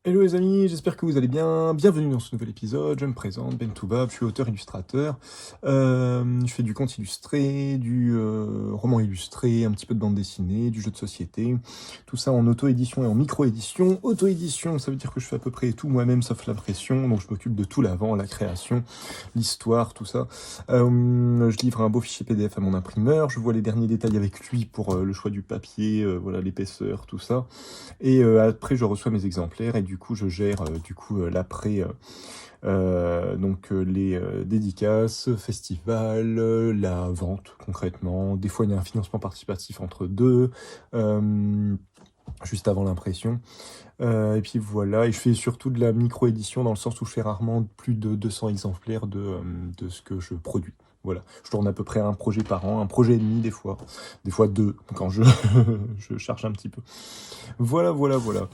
Hello les amis, j'espère que vous allez bien. Bienvenue dans ce nouvel épisode. Je me présente, Ben Toubab, je suis auteur-illustrateur. Je fais du conte illustré, du roman illustré, un petit peu de bande dessinée, du jeu de société. Tout ça en auto-édition et en micro-édition. Auto-édition, ça veut dire que je fais à peu près tout moi-même sauf l'impression. Donc je m'occupe de tout l'avant, la création, l'histoire, tout ça. Je livre un beau fichier PDF à mon imprimeur. Je vois les derniers détails avec lui pour le choix du papier, voilà l'épaisseur, tout ça. Et après, je reçois mes exemplaires et du coup, je gère l'après, donc les dédicaces, festivals, la vente concrètement. Des fois, il y a un financement participatif entre deux, euh, juste avant l'impression. Et puis voilà, et je fais surtout de la micro-édition dans le sens où je fais rarement plus de 200 exemplaires de ce que je produis. Voilà, je tourne à peu près un projet par an, un projet et demi des fois deux, quand je, je charge un petit peu. Voilà, voilà, voilà.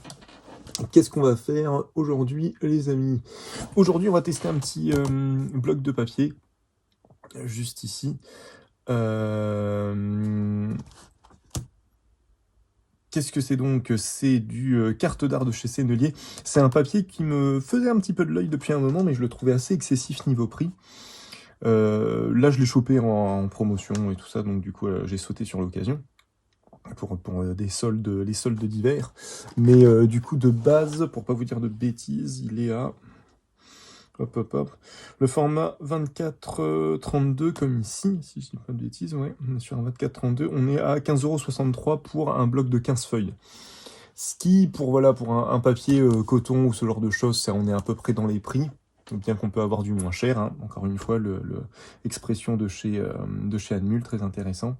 Qu'est-ce qu'on va faire aujourd'hui, les amis? Aujourd'hui, on va tester un petit bloc de papier, juste ici. Qu'est-ce que c'est donc? C'est du carte d'art de chez Sennelier. C'est un papier qui me faisait un petit peu de l'œil depuis un moment, mais je le trouvais assez excessif niveau prix. Là, je l'ai chopé en promotion et tout ça, donc du coup, j'ai sauté sur l'occasion pour des soldes, les soldes d'hiver. Mais du coup, de base, pour pas vous dire de bêtises, il est à... Hop, hop, hop. Le format 24-32 comme ici, si je dis pas de bêtises, ouais, on est sur un 24-32, on est à 15,63 € pour un bloc de 15 feuilles. Ce qui, pour, voilà, pour un papier coton ou ce genre de choses, ça, on est à peu près dans les prix, bien qu'on peut avoir du moins cher, hein. Encore une fois, l'expression de chez Admul, très intéressant.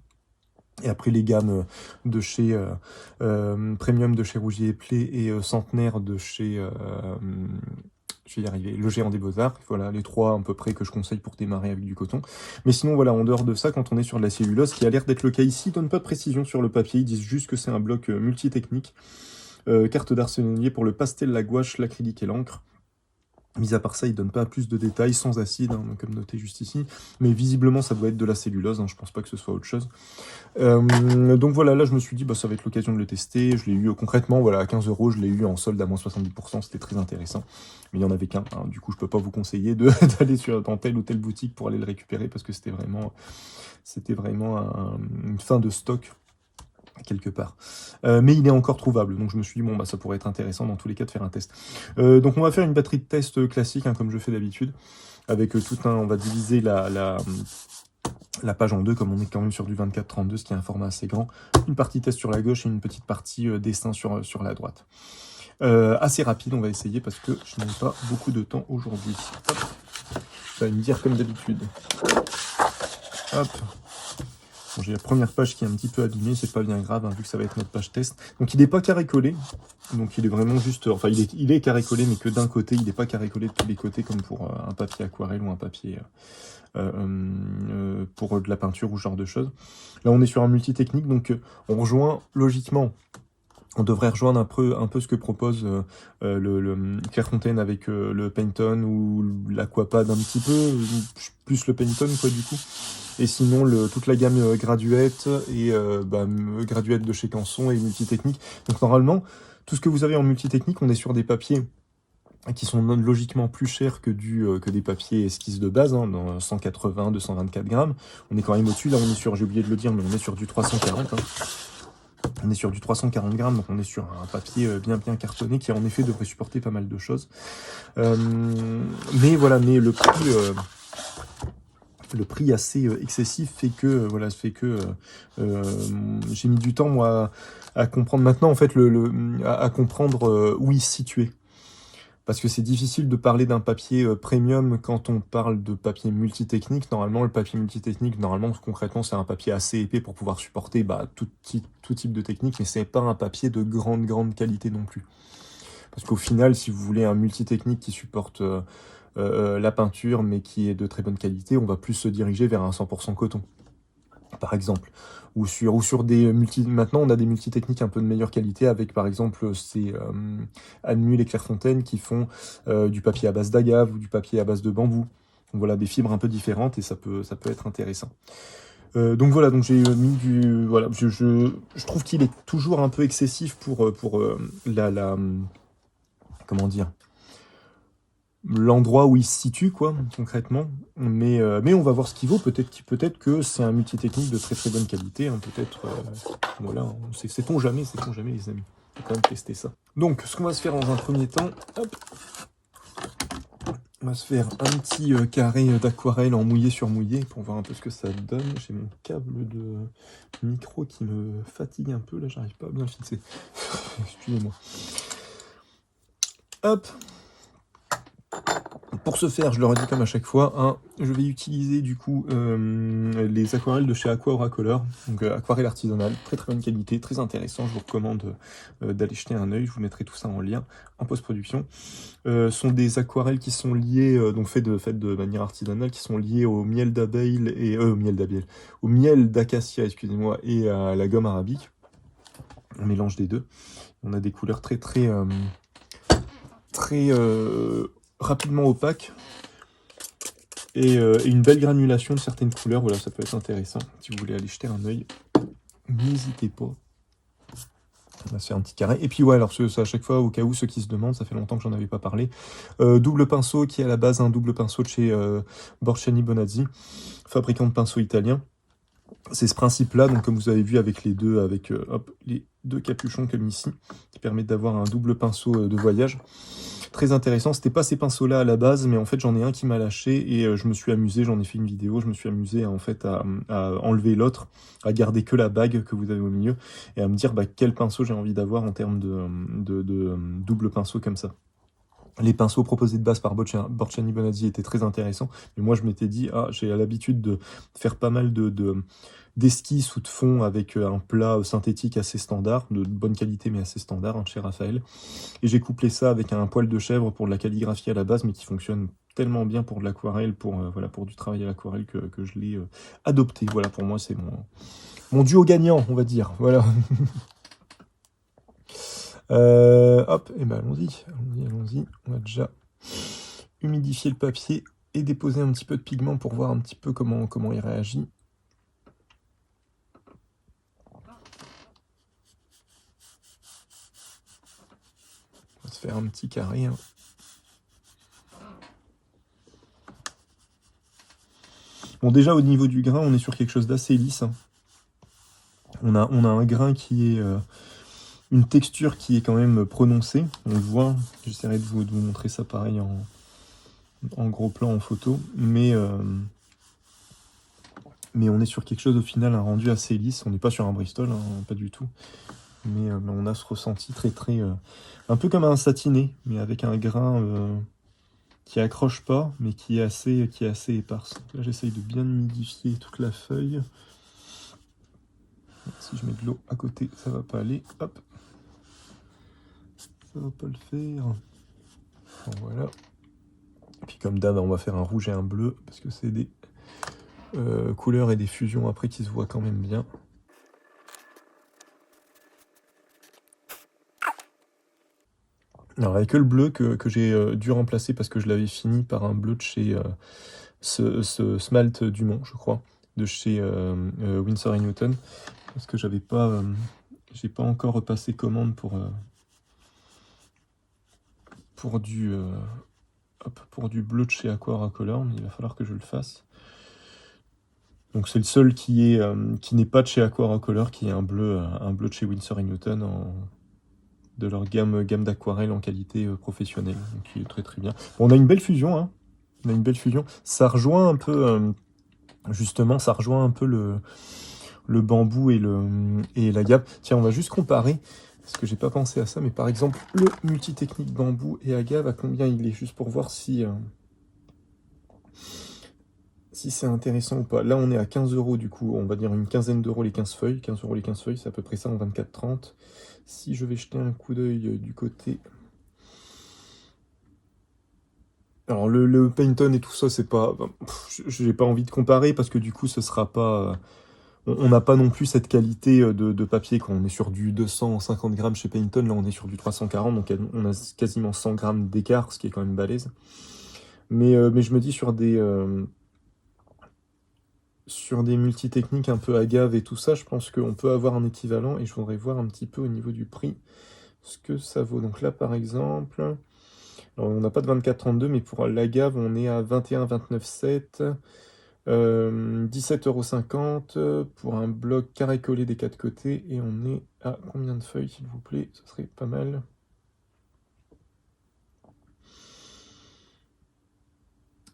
Et après les gammes de chez Premium de chez Rougier et Play et Centenaire de chez je vais y arriver, le géant des beaux-arts, voilà les trois à peu près que je conseille pour démarrer avec du coton. Mais sinon voilà, en dehors de ça, quand on est sur de la cellulose, qui a l'air d'être le cas ici, ils donnent pas de précision sur le papier, ils disent juste que c'est un bloc multitechnique, carte d'arsenalier pour le pastel, la gouache, l'acrylique et l'encre. Mis à part ça, il donne pas plus de détails, sans acide, hein, comme noté juste ici. Mais visiblement, ça doit être de la cellulose, hein, je pense pas que ce soit autre chose. Donc voilà, là je me suis dit, bah, ça va être l'occasion de le tester. Je l'ai eu concrètement, voilà, à 15 €, je l'ai eu en solde à moins 70%, c'était très intéressant. Mais il n'y en avait qu'un, hein, du coup je peux pas vous conseiller d'aller dans telle ou telle boutique pour aller le récupérer parce que c'était vraiment une fin de stock quelque part. Mais il est encore trouvable, donc je me suis dit, bon, bah, ça pourrait être intéressant dans tous les cas de faire un test. Donc on va faire une batterie de test classique, hein, comme je fais d'habitude, avec tout un, on va diviser la page en deux, comme on est quand même sur du 24-32, ce qui est un format assez grand. Une partie test sur la gauche et une petite partie dessin sur la droite. Assez rapide, on va essayer, parce que je n'ai pas beaucoup de temps aujourd'hui. Hop, ça va me dire comme d'habitude. Hop. Bon, j'ai la première page qui est un petit peu abîmée, c'est pas bien grave, hein, vu que ça va être notre page test. Donc il n'est pas carré-collé, donc il est vraiment juste... Enfin, il est carré-collé, mais que d'un côté, il n'est pas carré-collé de tous les côtés, comme pour un papier aquarelle ou un papier... pour de la peinture ou ce genre de choses. Là, on est sur un multitechnique, donc on rejoint logiquement. On devrait rejoindre un peu ce que propose le Clairefontaine avec le Painton ou l'Aquapad un petit peu, plus le Painton quoi du coup. Et sinon toute la gamme Graduette et Graduette de chez Canson et multitechnique. Donc normalement, tout ce que vous avez en multitechnique, on est sur des papiers qui sont logiquement plus chers que des papiers esquisses de base, hein, dans 180, 224 grammes. On est quand même au-dessus, là on est sur, j'ai oublié de le dire, mais on est sur du 340. Hein. On est sur du 340 grammes, donc on est sur un papier bien cartonné qui en effet devrait supporter pas mal de choses. Mais voilà, mais le prix assez excessif fait que j'ai mis du temps moi à comprendre maintenant en fait à comprendre où il se situait. Parce que c'est difficile de parler d'un papier premium quand on parle de papier multitechnique. Normalement, le papier multitechnique, normalement, concrètement, c'est un papier assez épais pour pouvoir supporter tout type de technique, mais c'est pas un papier de grande qualité non plus. Parce qu'au final, si vous voulez un multitechnique qui supporte la peinture, mais qui est de très bonne qualité, on va plus se diriger vers un 100% coton, par exemple. Ou sur des Maintenant, on a des multitechniques un peu de meilleure qualité avec, par exemple, ces Admul et Clairefontaine qui font du papier à base d'agave ou du papier à base de bambou. Donc voilà, des fibres un peu différentes et ça peut être intéressant. Donc voilà, donc j'ai mis du... Voilà, je trouve qu'il est toujours un peu excessif pour comment dire, l'endroit où il se situe, quoi, concrètement. Mais on va voir ce qu'il vaut. Peut-être que c'est un multi-technique de très très bonne qualité. Hein. Peut-être, voilà, sait-on jamais, les amis. On va quand même tester ça. Donc, ce qu'on va se faire dans un premier temps, hop, on va se faire un petit carré d'aquarelle en mouillé sur mouillé pour voir un peu ce que ça donne. J'ai mon câble de micro qui me fatigue un peu, là, j'arrive pas à bien le fixer. Excusez-moi. Hop. Pour ce faire, je le redis comme à chaque fois, hein, je vais utiliser du coup les aquarelles de chez Aqua Auracolor, donc aquarelle artisanale, très très bonne qualité, très intéressant. Je vous recommande d'aller jeter un œil. Je vous mettrai tout ça en lien en post-production. Sont des aquarelles qui sont liées, donc faites de manière artisanale, qui sont liées au miel d'abeille et au miel d'acacia, excusez-moi, et à la gomme arabique. Un mélange des deux. On a des couleurs très rapidement opaques et une belle granulation de certaines couleurs. Voilà, ça peut être intéressant. Si vous voulez aller jeter un œil, n'hésitez pas. On va se faire un petit carré. Et puis ouais, alors à chaque fois, au cas où ceux qui se demandent, ça fait longtemps que j'en avais pas parlé. Double pinceau qui est à la base un double pinceau de chez Borchani Bonazzi, fabricant de pinceaux italien. C'est ce principe-là, donc comme vous avez vu avec les deux capuchons comme ici, qui permettent d'avoir un double pinceau de voyage. Très intéressant, c'était pas ces pinceaux-là à la base, mais en fait j'en ai un qui m'a lâché et je me suis amusé, j'en ai fait une vidéo, je me suis amusé en fait à enlever l'autre, à garder que la bague que vous avez au milieu et à me dire quel pinceau j'ai envie d'avoir en termes de double pinceau comme ça. Les pinceaux proposés de base par Borchani Bonazzi étaient très intéressants, mais moi je m'étais dit, j'ai l'habitude de faire pas mal d'esquisses ou de fond avec un plat synthétique assez standard, de bonne qualité mais assez standard, chez Raphaël. Et j'ai couplé ça avec un poil de chèvre pour de la calligraphie à la base, mais qui fonctionne tellement bien pour de l'aquarelle, pour du travail à l'aquarelle que je l'ai adopté. Voilà, pour moi c'est mon duo gagnant, on va dire. Voilà. Hop, et ben allons-y. On va déjà humidifier le papier et déposer un petit peu de pigment pour voir un petit peu comment il réagit. On va se faire un petit carré. Hein. Bon, déjà au niveau du grain, on est sur quelque chose d'assez lisse. Hein. On a un grain qui est une texture qui est quand même prononcée. On le voit. J'essaierai de vous montrer ça pareil en gros plan en photo, mais on est sur quelque chose au final, un rendu assez lisse. On n'est pas sur un Bristol, hein, pas du tout. Mais on a ce ressenti très un peu comme un satiné, mais avec un grain qui accroche pas, mais qui est assez éparse. Là, j'essaye de bien humidifier toute la feuille. Si je mets de l'eau à côté, ça va pas aller. Hop, ça va pas le faire. Bon, voilà. Et puis comme d'hab, on va faire un rouge et un bleu parce que c'est des couleurs et des fusions après qui se voient quand même bien. Alors avec le bleu que j'ai dû remplacer parce que je l'avais fini par un bleu de chez ce Smalt Dumont, je crois, de chez Winsor & Newton, parce que j'ai pas encore repassé commande pour du bleu de chez Aqua Auracolor, mais il va falloir que je le fasse. Donc c'est le seul qui n'est pas de chez Aqua Auracolor, qui est un bleu de chez Winsor & Newton de leur gamme d'aquarelle en qualité professionnelle, donc qui est très très bien. Bon, on a une belle fusion, hein. On a une belle fusion. Ça rejoint un peu, justement, le bambou et l'agave. Tiens, on va juste comparer, parce que j'ai pas pensé à ça, mais par exemple, le multitechnique bambou et agave, à combien il est, juste pour voir si c'est intéressant ou pas. Là, on est à 15 € du coup, on va dire une quinzaine d'euros les 15 feuilles. 15 € les 15 feuilles, c'est à peu près ça en 24,30. Si je vais jeter un coup d'œil du côté... Alors, le Pantone et tout ça, c'est pas... J'ai pas envie de comparer, parce que du coup, ce sera pas... On n'a pas non plus cette qualité de papier quand on est sur du 250 grammes chez Pantone. Là, on est sur du 340, donc on a quasiment 100 grammes d'écart, ce qui est quand même balèze. Mais je me dis sur des multitechniques un peu agave et tout ça, je pense qu'on peut avoir un équivalent, et je voudrais voir un petit peu au niveau du prix ce que ça vaut. Donc là, par exemple, Alors, on n'a pas de 24,32, mais pour la Gave, on est à 21,29,7. 17,50 € pour un bloc carré collé des quatre côtés. Et on est à combien de feuilles, s'il vous plaît? Ce serait pas mal.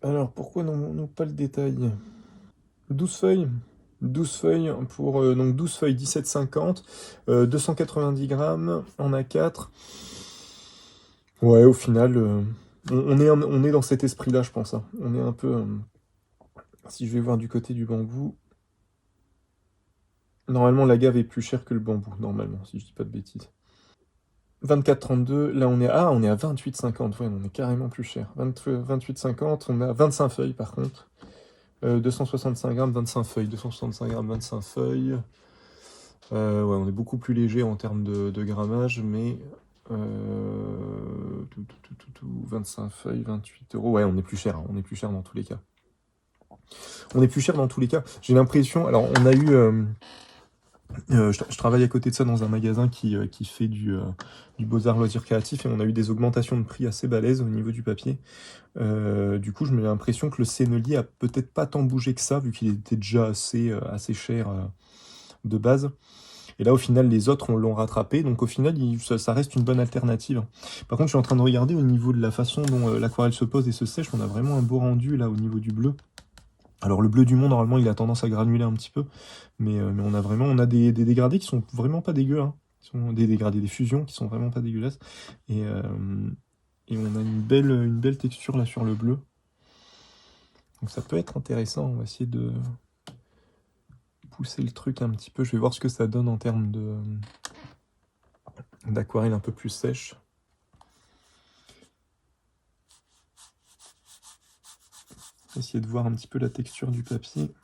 Alors, pourquoi non pas le détail? 12 feuilles. 12 feuilles pour donc 12 feuilles 17,50, 290 grammes en A4. Ouais, au final, on est dans cet esprit-là, je pense, hein. On est un peu. Si je vais voir du côté du bambou, normalement la Gave est plus chère que le bambou, normalement, si je dis pas de bêtises. 24,32, là on est à 28,50, ouais, on est carrément plus cher. 28,50, on a 25 feuilles par contre. 265 grammes, 25 feuilles. 265 grammes, 25 feuilles. Ouais, on est beaucoup plus léger en termes de grammage, mais 25 feuilles, 28 euros. Ouais, on est plus cher, hein, on est plus cher dans tous les cas. On est plus cher dans tous les cas. J'ai l'impression, alors on a eu, je travaille à côté de ça dans un magasin qui fait du Beaux-Arts Loisirs Créatifs et on a eu des augmentations de prix assez balèzes au niveau du papier. Du coup, je me l'impression que le sennelier a peut-être pas tant bougé que ça, vu qu'il était déjà assez cher de base. Et là, au final, les autres l'ont rattrapé. Donc, au final, ça reste une bonne alternative. Par contre, je suis en train de regarder au niveau de la façon dont l'aquarelle se pose et se sèche. On a vraiment un beau rendu là au niveau du bleu. Alors, le bleu du Mont, normalement, il a tendance à granuler un petit peu. Mais on a des dégradés qui sont vraiment pas dégueux, hein. Qui sont des dégradés, des fusions qui sont vraiment pas dégueulasses. Et, on a une belle texture là sur le bleu. Donc ça peut être intéressant. On va essayer de pousser le truc un petit peu. Je vais voir ce que ça donne en termes d'aquarelle un peu plus sèche. Essayer de voir un petit peu la texture du papier.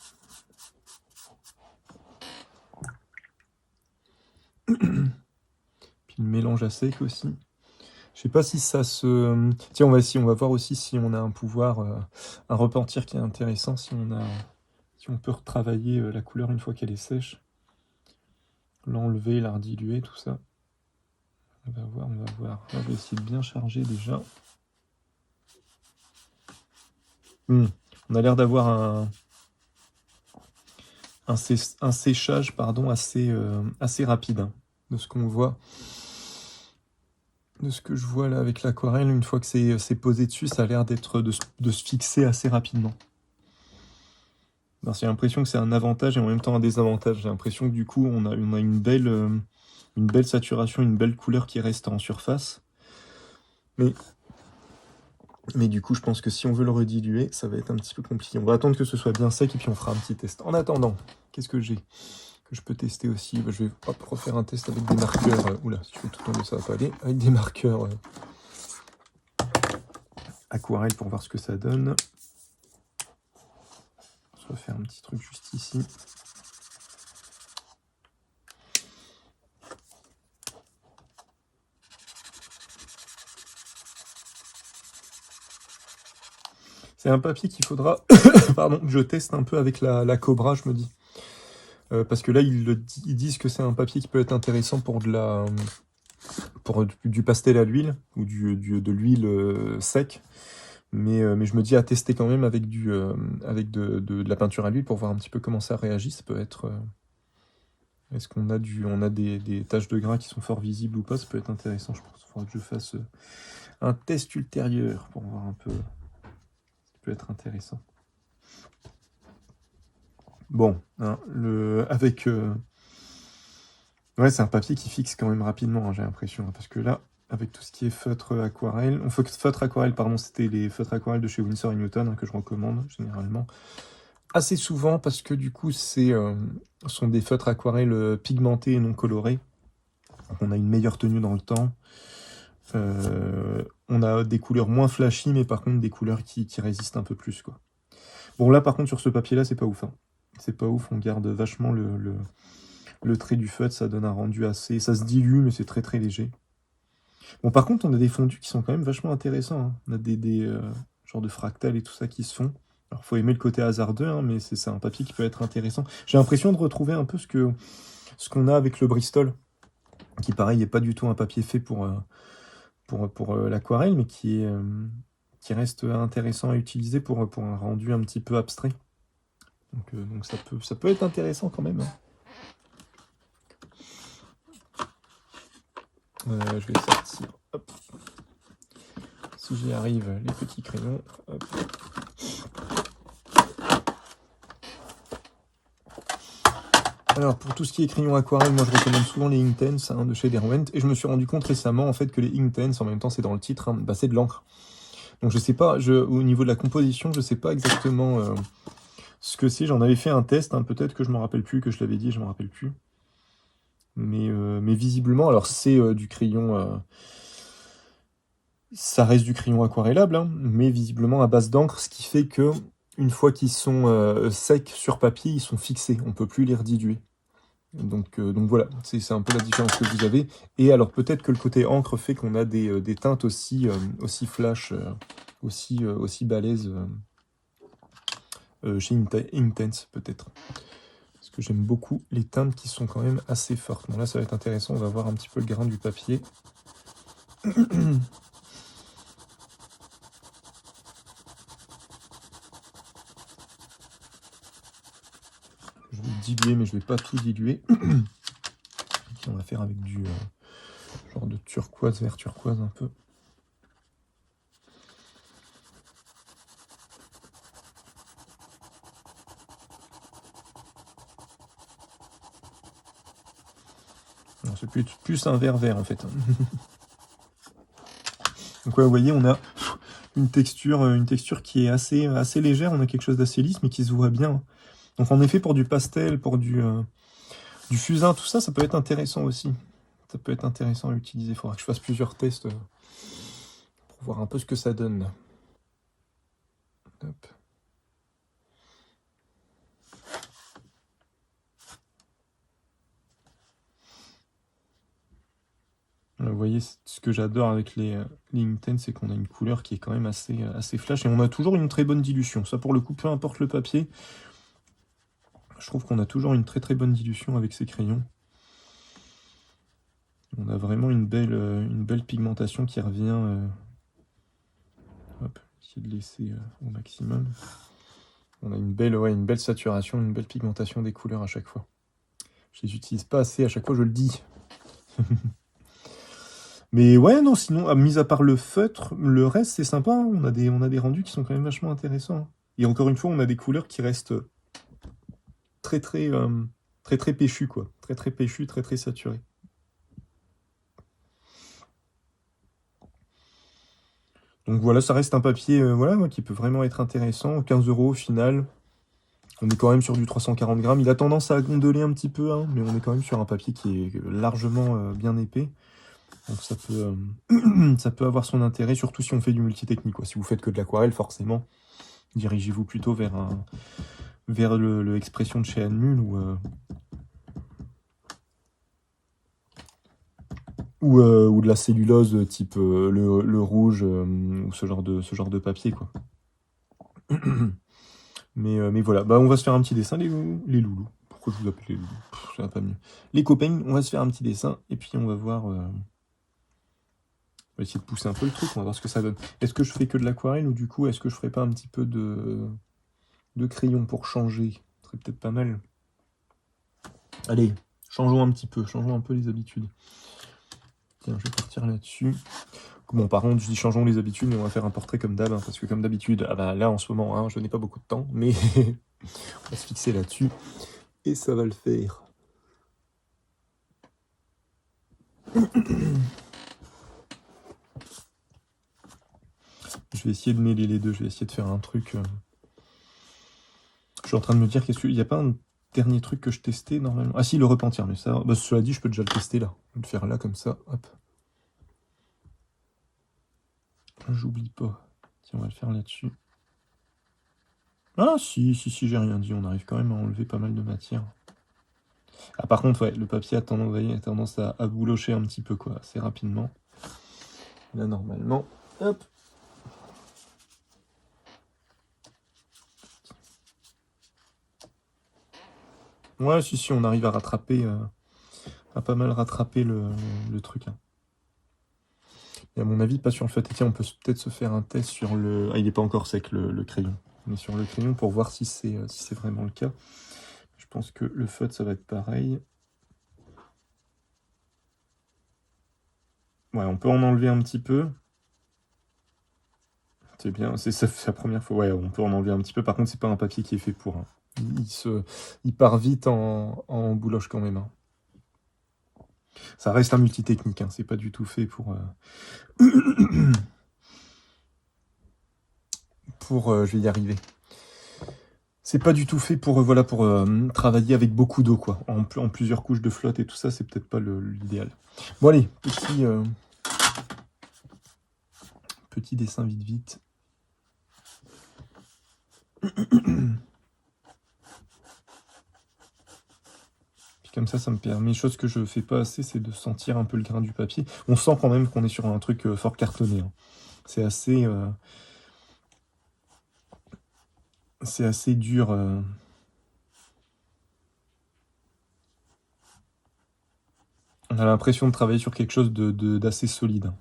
Puis le mélange à sec aussi. Je sais pas si ça se... Tiens, on va voir aussi si on a un pouvoir, un repentir qui est intéressant, si on peut retravailler la couleur une fois qu'elle est sèche. L'enlever, la rediluer, tout ça. On va voir. Là, je vais essayer de bien charger déjà. On a l'air d'avoir un séchage assez rapide, hein, de ce qu'on voit. De ce que je vois là avec l'aquarelle, une fois que c'est posé dessus, ça a l'air de se fixer assez rapidement. J'ai l'impression que c'est un avantage et en même temps un désavantage. J'ai l'impression que du coup, on a une belle saturation, une belle couleur qui reste en surface. Mais du coup, je pense que si on veut le rediluer, ça va être un petit peu compliqué. On va attendre que ce soit bien sec et puis on fera un petit test. En attendant, qu'est-ce que j'ai que je peux tester aussi? Je vais refaire un test avec des marqueurs. Oula, si je fais tout tomber, ça va pas aller. Avec des marqueurs aquarelle pour voir ce que ça donne. On va refaire un petit truc juste ici. C'est un papier qu'il faudra pardon, que je teste un peu avec la Cobra, je me dis. Parce que là, ils disent que c'est un papier qui peut être intéressant pour du pastel à l'huile ou de l'huile sec. Mais je me dis à tester quand même avec de la peinture à l'huile pour voir un petit peu comment ça réagit. Ça peut être... Est-ce qu'on a des taches de gras qui sont fort visibles ou pas? Ça peut être intéressant, je pense. Il faudra que je fasse un test ultérieur pour voir un peu. Ça peut être intéressant. Bon, hein, ouais, c'est un papier qui fixe quand même rapidement, hein, j'ai l'impression. Hein, parce que là, avec tout ce qui est feutre aquarelle... Feutre aquarelle, pardon, c'était les feutres aquarelles de chez Winsor & Newton, hein, que je recommande généralement. Assez souvent, parce que du coup, sont des feutres aquarelles pigmentés et non colorés. Donc on a une meilleure tenue dans le temps. On a des couleurs moins flashy, mais par contre des couleurs qui résistent un peu plus, quoi. Bon, là, par contre, sur ce papier-là, c'est pas ouf. Hein. C'est pas ouf, on garde vachement le trait du feutre, ça donne un rendu assez... Ça se dilue, mais c'est très très léger. Bon, par contre, on a des fondus qui sont quand même vachement intéressants. Hein. On a des genres de fractales et tout ça qui se font. Alors, faut aimer le côté hasardeux, hein, mais c'est un papier qui peut être intéressant. J'ai l'impression de retrouver un peu ce qu'on a avec le Bristol, qui, pareil, n'est pas du tout un papier fait pour l'aquarelle, mais qui reste intéressant à utiliser pour un rendu un petit peu abstrait. Donc ça peut être intéressant quand même, hein. Je vais sortir, hop. Si j'y arrive, les petits crayons, hop. Alors, pour tout ce qui est crayon aquarelle, moi je recommande souvent les Inktense de chez Derwent, et je me suis rendu compte récemment en fait que les Inktense, en même temps c'est dans le titre, hein, bah, c'est de l'encre. Donc je sais pas, au niveau de la composition, je sais pas exactement ce que c'est. J'en avais fait un test, hein, peut-être que je m'en rappelle plus, que je l'avais dit, je m'en rappelle plus. Mais visiblement, alors c'est du crayon, ça reste du crayon aquarellable, hein, mais visiblement à base d'encre, ce qui fait que une fois qu'ils sont secs sur papier, ils sont fixés, on peut plus les rediluer. Donc voilà, c'est un peu la différence que vous avez. Et alors peut-être que le côté encre fait qu'on a des teintes aussi flash, aussi balèzes chez Inktense peut-être. Parce que j'aime beaucoup les teintes qui sont quand même assez fortes. Bon là ça va être intéressant, on va voir un petit peu le grain du papier. Je vais diluer, mais je vais pas tout diluer. On va faire avec du genre de turquoise, vert turquoise un peu. C'est plus un vert en fait. Donc ouais, vous voyez, on a une texture qui est assez légère, on a quelque chose d'assez lisse, mais qui se voit bien. Donc en effet, pour du pastel, pour du fusain, tout ça, ça peut être intéressant aussi. Ça peut être intéressant à utiliser. Il faudra que je fasse plusieurs tests pour voir un peu ce que ça donne. Hop. Vous voyez, ce que j'adore avec les Inktense, c'est qu'on a une couleur qui est quand même assez flash, et on a toujours une très bonne dilution. Ça, pour le coup, peu importe le papier, je trouve qu'on a toujours une très bonne dilution avec ces crayons. On a vraiment une belle pigmentation qui revient. Hop, essayer de laisser au maximum. On a une belle saturation, une belle pigmentation des couleurs à chaque fois. Je les utilise pas assez, à chaque fois je le dis. Mais ouais, non, sinon, mis à part le feutre, le reste c'est sympa, hein. On a des rendus qui sont quand même vachement intéressants, hein. Et encore une fois, on a des couleurs qui restent très péchues, quoi. Très péchues, très saturées. Donc voilà, ça reste un papier voilà, qui peut vraiment être intéressant. 15 € au final. On est quand même sur du 340 grammes. Il a tendance à gondoler un petit peu, hein, mais on est quand même sur un papier qui est largement bien épais. Donc ça peut avoir son intérêt, surtout si on fait du multitechnique, quoi. Si vous faites que de l'aquarelle, forcément, dirigez-vous plutôt vers le Expression de chez Anmul ou de la cellulose type le rouge ou ce genre de papier, quoi. Mais voilà, bah, on va se faire un petit dessin, les loulous. Pourquoi je vous appelle les loulous? Ça va pas mieux. Les copains, on va se faire un petit dessin, et puis on va voir... on va essayer de pousser un peu le truc, on va voir ce que ça donne. Est-ce que je fais que de l'aquarelle, ou du coup, est-ce que je ferais pas un petit peu de crayon pour changer? Ce serait peut-être pas mal. Allez, changeons un peu les habitudes. Tiens, je vais partir là-dessus. Bon, par contre, je dis changeons les habitudes, mais on va faire un portrait comme d'hab, hein, parce que comme d'habitude, ah bah, là en ce moment, hein, je n'ai pas beaucoup de temps, mais on va se fixer là-dessus, et ça va le faire. Je vais essayer de mêler les deux, je vais essayer de faire un truc... Je suis en train de me dire, qu'est-ce qu'il n'y a pas un dernier truc que je testais normalement? Ah si, le repentir, mais ça, bah, cela dit, je peux déjà le tester là. Je vais le faire là, comme ça, hop. J'oublie pas. Tiens, on va le faire là-dessus. Ah si, j'ai rien dit, on arrive quand même à enlever pas mal de matière. Ah par contre, ouais, le papier a tendance à boulocher un petit peu, quoi, assez rapidement. Là, normalement, hop. Ouais, si, on arrive à rattraper, à pas mal rattraper le truc, hein. Et à mon avis, pas sur le feutre. Et tiens, on peut peut-être se faire un test sur le... Ah, il n'est pas encore sec, le crayon. Mais sur le crayon, pour voir si c'est vraiment le cas. Je pense que le feutre, ça va être pareil. Ouais, on peut en enlever un petit peu. C'est bien, c'est la première fois. Ouais, on peut en enlever un petit peu. Par contre, c'est pas un papier qui est fait pour, hein. Il part vite en bouloche quand même, hein. Ça reste un multitechnique, hein. C'est pas du tout fait pour... je vais y arriver. C'est pas du tout fait pour, voilà, pour travailler avec beaucoup d'eau, quoi. En plusieurs couches de flotte et tout ça, c'est peut-être pas l'idéal. Bon, allez, petit dessin vite. Puis comme ça me permet... Chose que je fais pas assez, c'est de sentir un peu le grain du papier. On sent quand même qu'on est sur un truc fort cartonné, hein. C'est assez... c'est assez dur. On a l'impression de travailler sur quelque chose d'assez solide.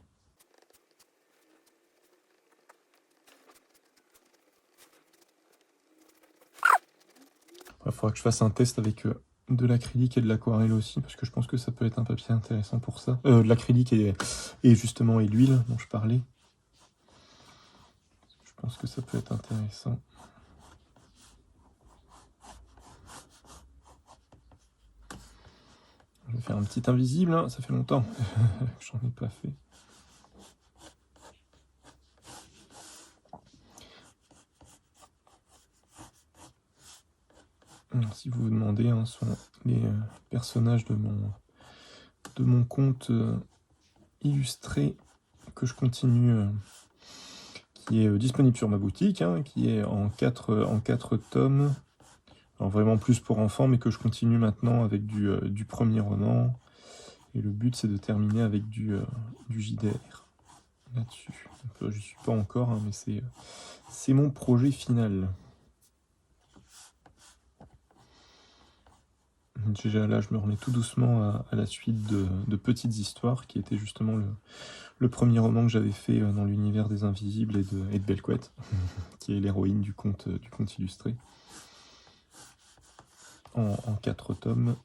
Il faudra que je fasse un test avec de l'acrylique et de l'aquarelle aussi, parce que je pense que ça peut être un papier intéressant pour ça. De l'acrylique et justement l'huile dont je parlais. Je pense que ça peut être intéressant. Je vais faire un petit invisible, hein. Ça fait longtemps que j'en ai pas fait. Alors, si vous vous demandez, hein, sont les personnages de mon compte illustré que je continue, qui est disponible sur ma boutique, hein, qui est en 4 tomes. Alors vraiment plus pour enfants, mais que je continue maintenant avec du premier roman. Et le but, c'est de terminer avec du JDR là-dessus. Je suis pas encore, hein, mais c'est mon projet final. Déjà là, je me remets tout doucement à la suite de Petites Histoires, qui était justement le premier roman que j'avais fait dans l'univers des Invisibles et de Belle Couette, qui est l'héroïne du conte illustré. En 4 tomes.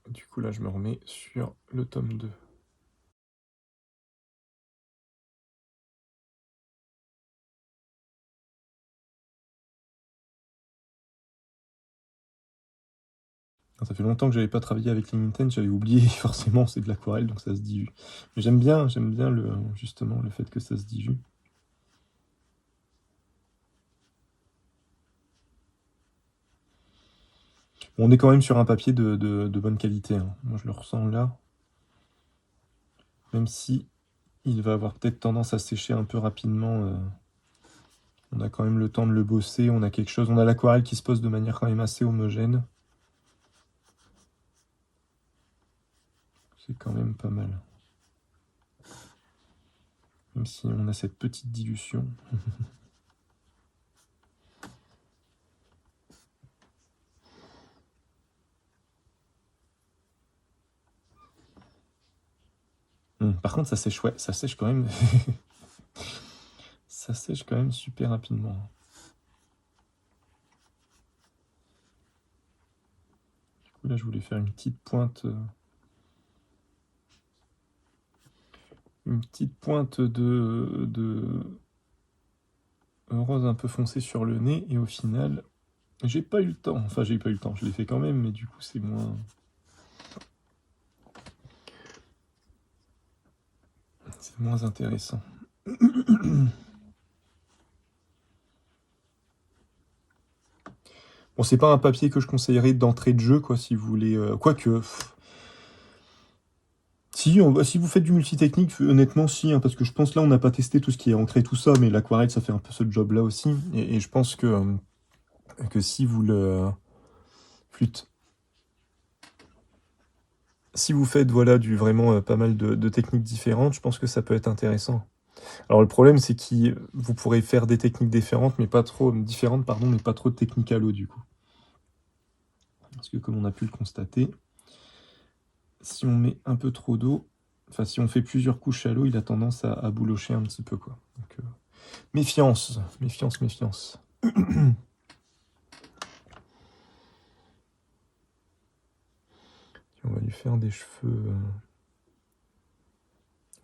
Du coup, là, je me remets sur le tome 2. Ça fait longtemps que j'avais pas travaillé avec les Nintendo, j'avais oublié, forcément, c'est de l'aquarelle, donc ça se dilue. Mais j'aime bien justement le fait que ça se dilue. Bon, on est quand même sur un papier de bonne qualité, hein. Moi, je le ressens là. Même si il va avoir peut-être tendance à sécher un peu rapidement. On a quand même le temps de le bosser, on a quelque chose. On a l'aquarelle qui se pose de manière quand même assez homogène. C'est quand même pas mal. Même si on a cette petite dilution. Par contre, ça sèche, ouais, ça sèche quand même. Ça sèche quand même super rapidement. Du coup, là, je voulais faire une petite pointe. Une petite pointe de rose un peu foncé sur le nez, et au final, j'ai pas eu le temps. Enfin, j'ai pas eu le temps, je l'ai fait quand même, mais du coup, c'est moins... C'est moins intéressant. Bon, c'est pas un papier que je conseillerais d'entrée de jeu, quoi, si vous voulez... Quoique... Si, si vous faites du multitechnique, honnêtement, si, hein, parce que je pense là, on n'a pas testé tout ce qui est ancré, tout ça, mais l'aquarelle, ça fait un peu ce job-là aussi. Et je pense que si vous le... Flûte. Si vous faites, voilà, vraiment pas mal de techniques différentes, je pense que ça peut être intéressant. Alors le problème, c'est que vous pourrez faire des techniques différentes, mais pas trop mais pas trop de techniques à l'eau du coup. Parce que comme on a pu le constater, si on met un peu trop d'eau, enfin si on fait plusieurs couches à l'eau, il a tendance à boulocher un petit peu quoi. Donc, méfiance, méfiance, méfiance. On va lui faire des cheveux.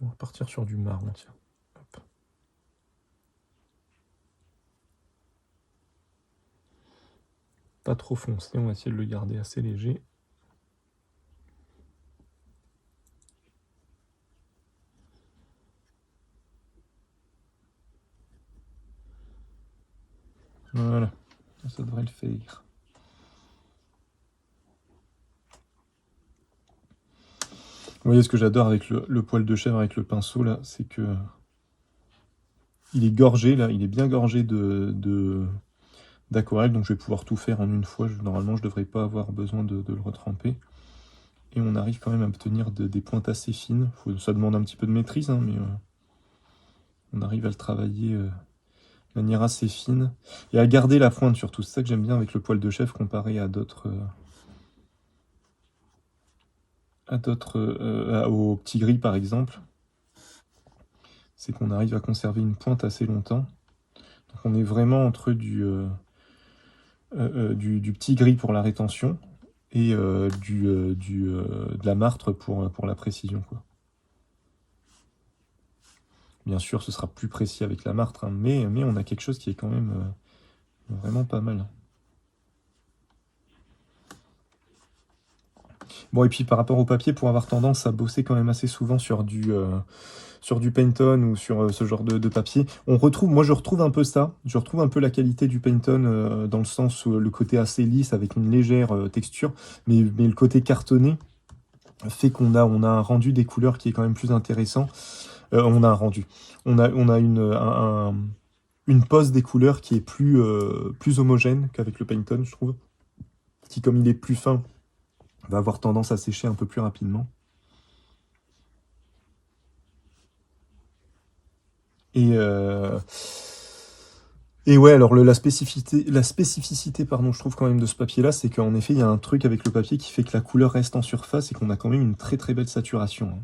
On va partir sur du marron, tiens. Hop. Pas trop foncé, on va essayer de le garder assez léger. Voilà, ça devrait le faire. Vous voyez ce que j'adore avec le poil de chèvre, avec le pinceau là, c'est que il est gorgé là, il est bien gorgé d'aquarelle, donc je vais pouvoir tout faire en une fois. Normalement, je devrais pas avoir besoin de le retremper. Et on arrive quand même à obtenir des pointes assez fines. Ça demande un petit peu de maîtrise, hein, mais on arrive à le travailler de manière assez fine. Et à garder la pointe surtout. C'est ça que j'aime bien avec le poil de chèvre comparé à d'autres... au petit gris par exemple. C'est qu'on arrive à conserver une pointe assez longtemps. Donc on est vraiment entre du petit gris pour la rétention et de la martre pour la précision, quoi. Bien sûr, ce sera plus précis avec la martre, hein, mais on a quelque chose qui est quand même vraiment pas mal. Bon, et puis par rapport au papier, pour avoir tendance à bosser quand même assez souvent sur du Pantone ou sur ce genre de papier, moi je retrouve un peu ça, je retrouve un peu la qualité du Pantone dans le sens où le côté assez lisse avec une légère texture, mais le côté cartonné fait on a un rendu des couleurs qui est quand même plus intéressant. On a un rendu. On a une pose des couleurs qui est plus homogène qu'avec le Pantone, je trouve. Qui, comme il est plus fin, va avoir tendance à sécher un peu plus rapidement. Et, euh, et ouais, alors la spécificité, pardon, je trouve quand même de ce papier-là, c'est qu'en effet, il y a un truc avec le papier qui fait que la couleur reste en surface et qu'on a quand même une très très belle saturation, hein.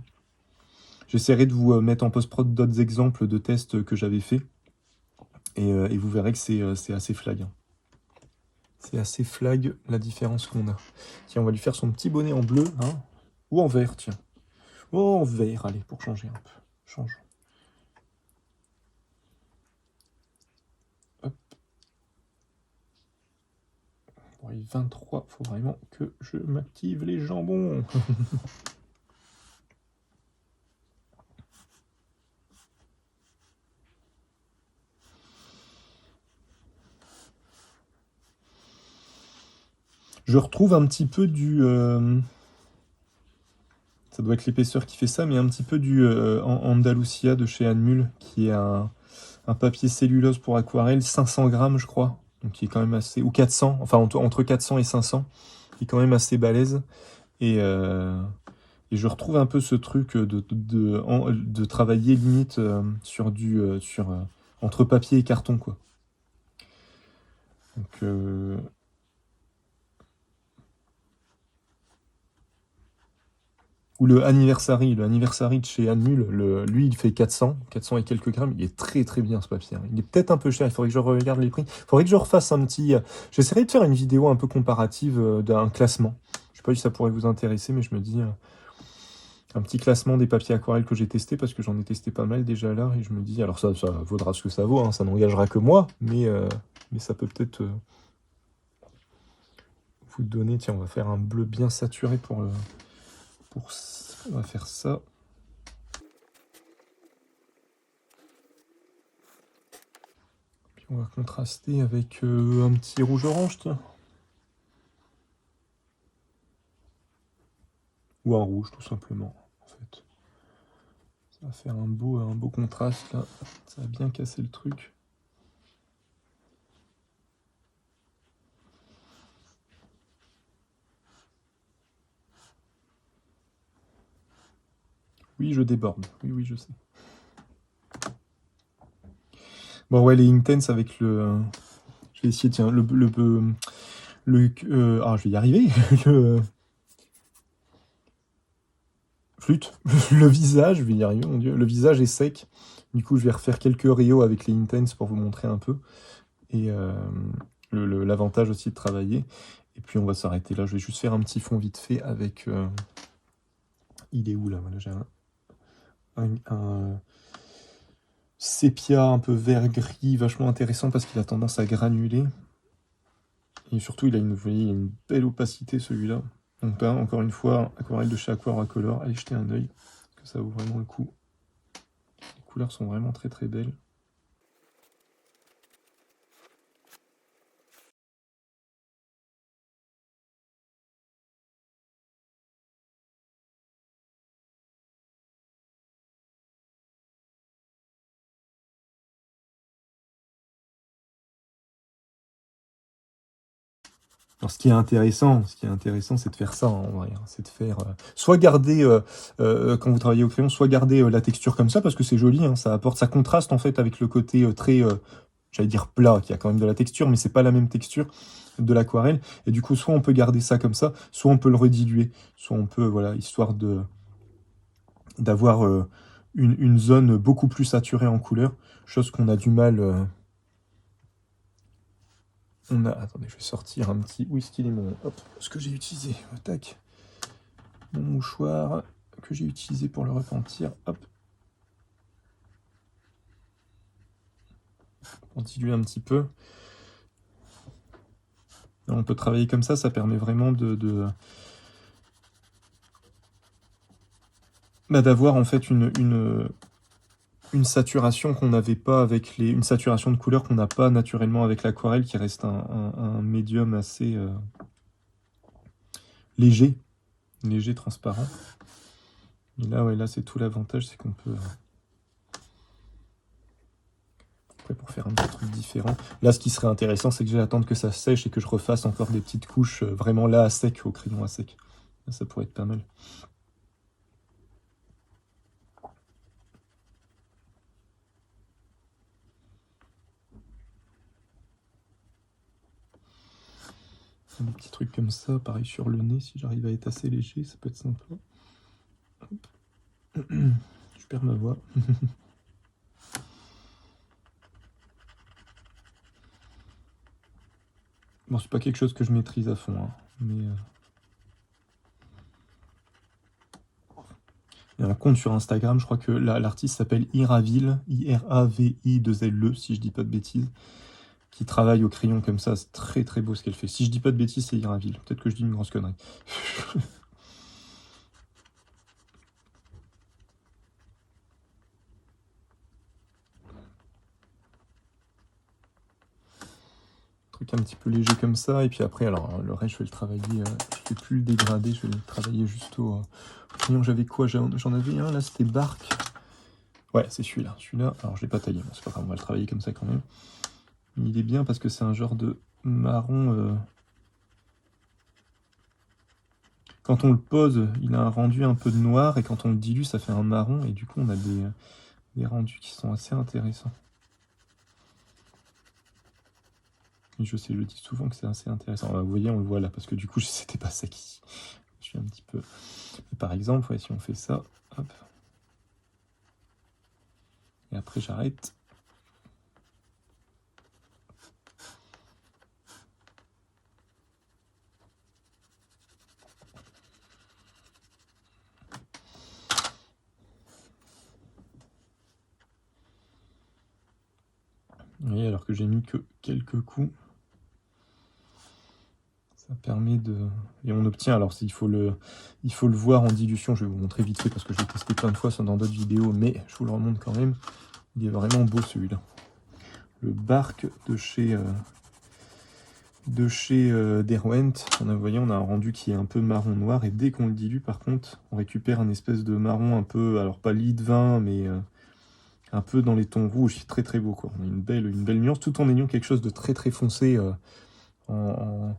J'essaierai de vous mettre en post-prod d'autres exemples de tests que j'avais fait. Et vous verrez que c'est assez flag, hein. C'est assez flag la différence qu'on a. Tiens, on va lui faire son petit bonnet en bleu, hein. Ou en vert, tiens. Oh, en vert, allez, pour changer un peu. Change. Hop. Bon, il est 23, faut vraiment que je m'active les jambons. Je retrouve un petit peu ça doit être l'épaisseur qui fait ça, mais un petit peu du Andalusia de chez Anmul, qui est un papier cellulose pour aquarelle, 500 grammes, je crois. Donc, qui est quand même assez. Ou 400, enfin entre 400 et 500, qui est quand même assez balèze. Et, euh, et je retrouve un peu ce truc de travailler limite entre papier et carton, quoi. Donc, ou le anniversary de chez Anmul, lui il fait 400 et quelques grammes, il est très très bien ce papier, hein. Il est peut-être un peu cher, il faudrait que je regarde les prix. Il faudrait que je refasse j'essaierai de faire une vidéo un peu comparative d'un classement. Je sais pas si ça pourrait vous intéresser, mais je me dis un petit classement des papiers aquarelles que j'ai testés, parce que j'en ai testé pas mal déjà là, et je me dis, alors ça vaudra ce que ça vaut, hein, ça n'engagera que moi, mais ça peut peut-être vous donner, tiens, on va faire un bleu bien saturé on va faire ça. Puis on va contraster avec un petit rouge-orange, tiens. Ou un rouge, tout simplement, en fait. Ça va faire un beau contraste, là. Ça va bien casser le truc. Oui, je déborde. Oui, je sais. Bon, ouais, les Intense avec le... Je vais essayer, tiens, je vais y arriver. Le flûte. Le visage, je vais y arriver, mon Dieu. Le visage est sec. Du coup, je vais refaire quelques rios avec les Intense pour vous montrer un peu. Et l'avantage aussi de travailler. Et puis, on va s'arrêter là. Je vais juste faire un petit fond vite fait avec... Il est où, là? Voilà, j'ai un sépia un peu vert-gris, vachement intéressant parce qu'il a tendance à granuler. Et surtout, il a vous voyez, il a une belle opacité, celui-là. Donc là, encore une fois, aquarelle de chez Aquacolor. Allez jeter un œil, parce que ça vaut vraiment le coup. Les couleurs sont vraiment très très belles. Alors, ce qui est intéressant, c'est de faire ça, hein, en vrai, hein. C'est de faire... soit garder, quand vous travaillez au crayon, soit garder la texture comme ça, parce que c'est joli, hein, ça contraste en fait avec le côté très, j'allais dire plat, qui a quand même de la texture, mais c'est pas la même texture de l'aquarelle. Et du coup, soit on peut garder ça comme ça, soit on peut le rediluer, soit on peut, voilà, histoire d'avoir une zone beaucoup plus saturée en couleur, chose qu'on a du mal... Attendez, je vais sortir un petit... Où est-ce qu'il est mon... Hop, ce que j'ai utilisé. Tac. Mon mouchoir que j'ai utilisé pour le repentir. Hop. Pour diluer un petit peu. Là, on peut travailler comme ça permet vraiment d'avoir en fait une saturation qu'on n'avait pas avec une saturation de couleur qu'on n'a pas naturellement avec l'aquarelle, qui reste un médium assez léger, transparent. Et là, ouais, là c'est tout l'avantage, c'est qu'on peut... pour faire un petit truc différent. Là, ce qui serait intéressant, c'est que je vais attendre que ça sèche et que je refasse encore des petites couches vraiment là à sec, au crayon à sec. Là, ça pourrait être pas mal. Des petits trucs comme ça, pareil sur le nez, si j'arrive à être assez léger, ça peut être sympa. Hop. Je perds ma voix. Bon, c'est pas quelque chose que je maîtrise à fond, hein, mais... Il y a un compte sur Instagram, je crois que l'artiste s'appelle Iravil, I-R-A-V-I-2-L-E, si je dis pas de bêtises, qui travaille au crayon comme ça. C'est très très beau ce qu'elle fait. Si je dis pas de bêtises, c'est Iravil. Peut-être que je dis une grosse connerie. Truc un petit peu léger comme ça, et puis après, alors le reste, je vais le travailler, je vais plus le dégrader, je vais le travailler juste au crayon. J'avais quoi? J'en avais un, là, c'était Bark. Ouais, c'est celui-là. Celui-là, alors je l'ai pas taillé, bon, c'est pas grave, on va le travailler comme ça quand même. Il est bien parce que c'est un genre de marron... Quand on le pose, il a un rendu un peu de noir, et quand on le dilue, ça fait un marron, et du coup, on a des rendus qui sont assez intéressants. Et je sais, je le dis souvent que c'est assez intéressant. Vous voyez, on le voit là, parce que du coup, c'était pas ça qui... Je suis un petit peu... Mais par exemple, ouais, si on fait ça, hop. Et après, j'arrête. Vous voyez, alors que j'ai mis que quelques coups. Ça permet de... Et on obtient, alors il faut le voir en dilution, je vais vous montrer vite fait parce que je l'ai testé plein de fois ça dans d'autres vidéos, mais je vous le remonte quand même. Il est vraiment beau celui-là. Le Bark de chez Derwent. Vous voyez, on a un rendu qui est un peu marron noir, et dès qu'on le dilue, par contre, on récupère un espèce de marron un peu, alors pas lit de vin, mais un peu dans les tons rouges. C'est très très beau, quoi. On a une belle nuance, tout en ayant quelque chose de très très foncé en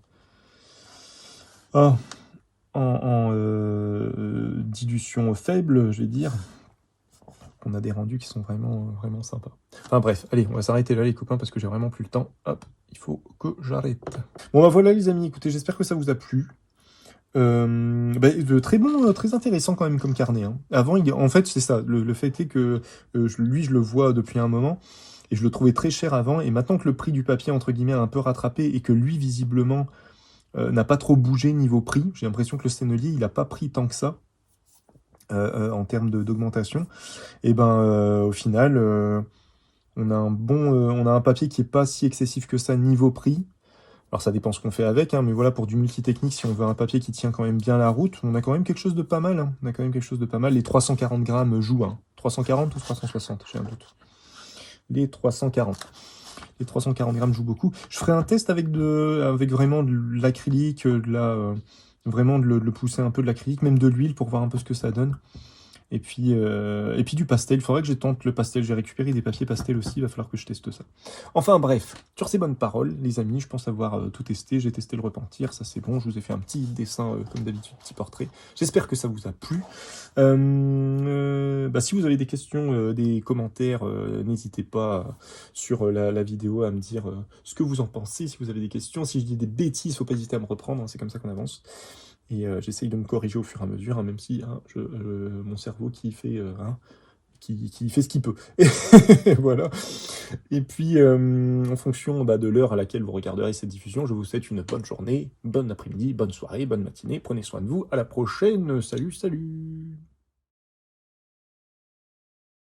dilution faible, je vais dire. qu'on a des rendus qui sont vraiment, vraiment sympas. Enfin bref, allez, on va s'arrêter là les copains parce que j'ai vraiment plus le temps. Hop, il faut que j'arrête. Bon bah voilà les amis, écoutez, j'espère que ça vous a plu. Très bon, très intéressant quand même comme carnet. Hein. Avant, en fait, c'est ça. Le fait est que lui, je le vois depuis un moment et je le trouvais très cher avant. Et maintenant que le prix du papier, entre guillemets, a un peu rattrapé et que lui, visiblement, n'a pas trop bougé niveau prix, j'ai l'impression que le Sennelier, il n'a pas pris tant que ça en termes d'augmentation. Et au final, on a on a un papier qui est pas si excessif que ça niveau prix. Alors ça dépend ce qu'on fait avec, hein, mais voilà, pour du multitechnique, si on veut un papier qui tient quand même bien la route, on a quand même quelque chose de pas mal. Hein. On a quand même quelque chose de pas mal. Les 340 grammes jouent. Hein. 340 ou 360, j'ai un doute. Les 340. Les 340 grammes jouent beaucoup. Je ferai un test avec vraiment de l'acrylique, vraiment de le pousser un peu de l'acrylique, même de l'huile pour voir un peu ce que ça donne. Et puis du pastel, il faudrait que je tente le pastel, j'ai récupéré des papiers pastel aussi, il va falloir que je teste ça. Enfin bref, sur ces bonnes paroles, les amis, je pense avoir tout testé, j'ai testé le repentir, ça c'est bon, je vous ai fait un petit dessin comme d'habitude, petit portrait. J'espère que ça vous a plu. Si vous avez des questions, des commentaires, n'hésitez pas sur la vidéo à me dire ce que vous en pensez, si vous avez des questions, si je dis des bêtises, faut pas hésiter à me reprendre, hein, c'est comme ça qu'on avance. Et j'essaye de me corriger au fur et à mesure, hein, même si hein, mon cerveau qui fait ce qu'il peut. Voilà. Et puis, en fonction de l'heure à laquelle vous regarderez cette diffusion, je vous souhaite une bonne journée, bonne après-midi, bonne soirée, bonne matinée. Prenez soin de vous. À la prochaine. Salut, salut.